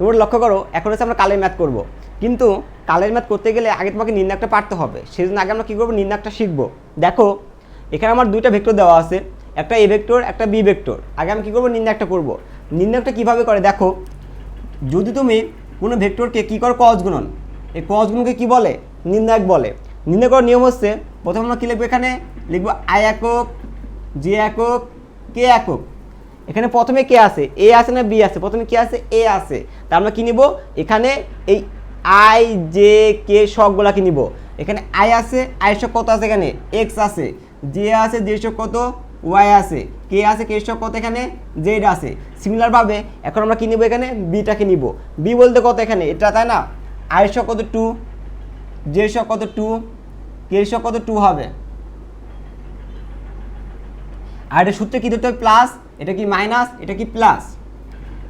তোমরা লক্ষ্য করো এখন হচ্ছে আমরা কালের ম্যাথ করব, কিন্তু কালের ম্যাথ করতে গেলে আগে তোমাকে নির্ণায়কটা পারতে হবে। সেজন্য আগে আমরা কী করবো, নির্ণায়কটা শিখবো। দেখো এখানে আমার দুইটা ভেক্টর দেওয়া আছে, একটা এ ভেক্টর একটা বি ভেক্টর। আগে আমি কী করবো, নির্ণায়কটা করবো। নির্ণায়কটা কীভাবে করে দেখো, যদি তুমি কোনো ভেক্টরকে কী করো, ক্রস গুণন, এই ক্রস গুণনকে কী বলে, নির্ণায়ক বলে। নির্ণয় করার নিয়ম হচ্ছে প্রথমে আমরা কী লিখবো, এখানে লিখবো আই একক, জে একক, কে একক। এখানে প্রথমে কে আছে, এ আছে না বি আছে, প্রথমে কি আছে, এ আছে। তা আমরা কী নিব, এখানে এই আই জে কে সবগুলা কি নিব। এখানে আই আছে, আই সব কত আছে, এখানে এক্স আছে, জে আছে, জে সব কত ওয়াই আছে, কে আছে, কে সব কত এখানে জেড আছে। সিমিলারভাবে এখন আমরা কি নিব, এখানে বিটাকে নিব। বি বলতে কত এখানে এটা, তাই না, আই সব কত 2, জে সব কত 2, কে সব কত 2 হবে। আর এটা সূত্রে কী ধরতে হবে, প্লাস, এটা কি মাইনাস, এটা কি প্লাস।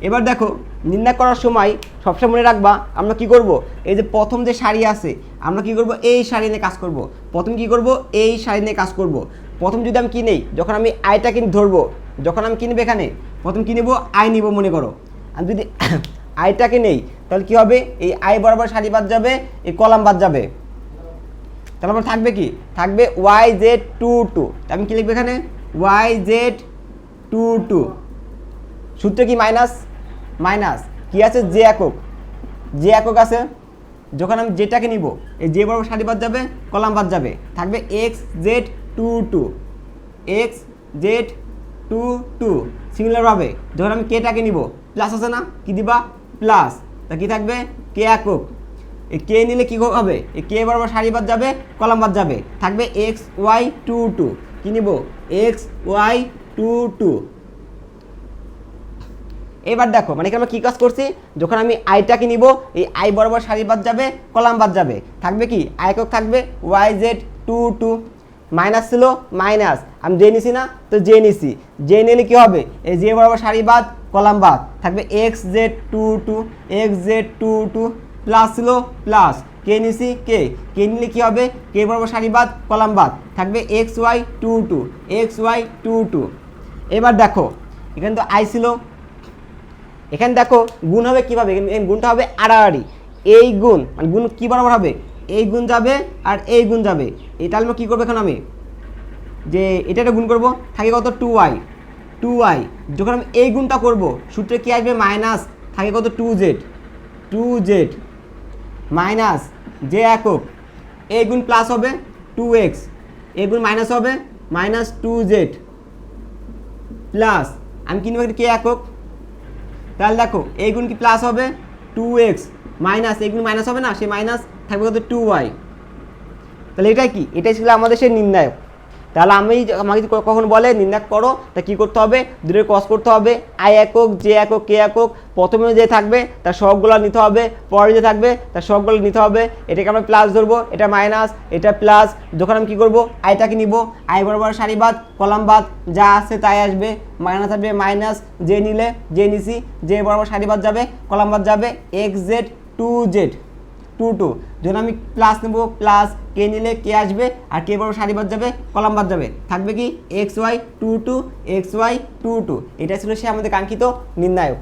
এবার দেখো নির্ণয় করার সময় সবসময় মনে রাখবা আমরা কি করব, এই যে প্রথম যে সারি আছে আমরা কি করব, এই সারি নিয়ে কাজ করব। প্রথম কি করব, এই সারি নিয়ে কাজ করব। প্রথম যদি আমি কি নেই, যখন আমি আইটাকে ধরবো, যখন আমি কি নেব, এখানে প্রথম কি নেব, আই নিব। মনে করো আমি যদি আইটাকে নেই তাহলে কি হবে, এই আই বরাবর সারি বাদ যাবে, এই কলাম বাদ যাবে। তাহলে আমার থাকবে কি, থাকবে ওয়াই জেড 2 2। আমি কি লিখবো এখানে, ওয়াই জেড 2 2। সূত্রে কি মাইনাস, মাইনাস কি আছে, জে একক, জে একক আছে। যখন আমি যেটাকে নিব, এই জে বরাবর সারি বাদ যাবে, কলাম বাদ যাবে, থাকবে এক্স জেড 2 2, এক্স জেড 2 2। সিমিলারভাবে যখন আমি কেটাকে নিব, প্লাস আছে না, কি দিবা প্লাস, তা কি থাকবে কে একক। এই কে নিলে কী হবে, এই কে বরাবর সারি বাদ যাবে, কলাম বাদ যাবে, থাকবে এক্স ওয়াই 2 2। কী নিব, এক্স ওয়াই 2 2। এবার দেখো মানে আমরা কী কাজ করছি, যখন আমি আইটাকে নিব, এই আই বরাবর সারি বাদ যাবে, কলাম বাদ যাবে, থাকবে কি আই একক, থাকবে ওয়াই জেড 2 2। মাইনাস ছিল মাইনাস, আমি জে নিছি না, তো জে নিছি, জে নিলে কী হবে, এই জে বরাবর সারি বাদ, কলাম বাদ, থাকবে x Z 2 2, x Z 2 2। Plus ছিল প্লাস, কে নিছি কে নিলে কী হবে, কে বরাবর সারি বাদ, কলাম বাদ, থাকবে এক্স ওয়াই 2 2, এক্স ওয়াই 2 2। এবার দেখো এখানে তো আই ছিল, এখানে দেখো গুণ হবে কীভাবে, গুণটা হবে আড়াআড়ি। এই গুণ মানে গুণ কী বরাবর হবে, এই গুণ যাবে আর এই গুণ যাবে। এই তাহলে কী করবো, এখন আমি যে এটা গুণ করবো, থাকে কত 2y 2y। যখন আমি এই গুণটা করব, সূত্রে কী আসবে, মাইনাস, থাকে কত 2z মাইনাস জে একক, এই গুণ প্লাস হবে 2x, এই গুণ মাইনাস হবে মাইনাস 2z প্লাস, আমি কিনবো কে একক। তাহলে দেখো এই গুণ কি প্লাস হবে 2x মাইনাস, এই গুণ মাইনাস হবে না, সে মাইনাস থাকবে কত 2y। তাহলে এটাই কি, এটাই ছিল আমাদের সেই নির্ণায়ক। তাহলে আমাকে কখন বলে নির্ণায়ক করো, তা কী করতে হবে, দুটোর ক্রস করতে হবে, আই একক, জে একক, কে একক। প্রথমে যে থাকবে তার সবগুলো নিতে হবে, পরে যে থাকবে তার সবগুলো নিতে হবে। এটাকে আমরা প্লাস ধরবো, এটা মাইনাস, এটা প্লাস। যখন আমি কী করবো, আইটাকে নিব, আই বরাবর সারি বাদ, কলাম বাদ, যা আসছে তাই আসবে, মাইনাস আসবে মাইনাস, জে নিলে জে নিছি, জে বরাবর সারি বাদ যাবে, কলাম বাদ যাবে, এক্স জেড 2z 2 2। যখন আমি প্লাস নেব, প্লাস, কে নিলে কে আসবে, আর কে বরাবর সারি বাদ যাবে, কলাম বাদ যাবে, থাকবে কি এক্স ওয়াই 2 2, এক্স ওয়াই 2 2। এটা ছিল সে আমাদের কাঙ্ক্ষিত নির্ণায়ক।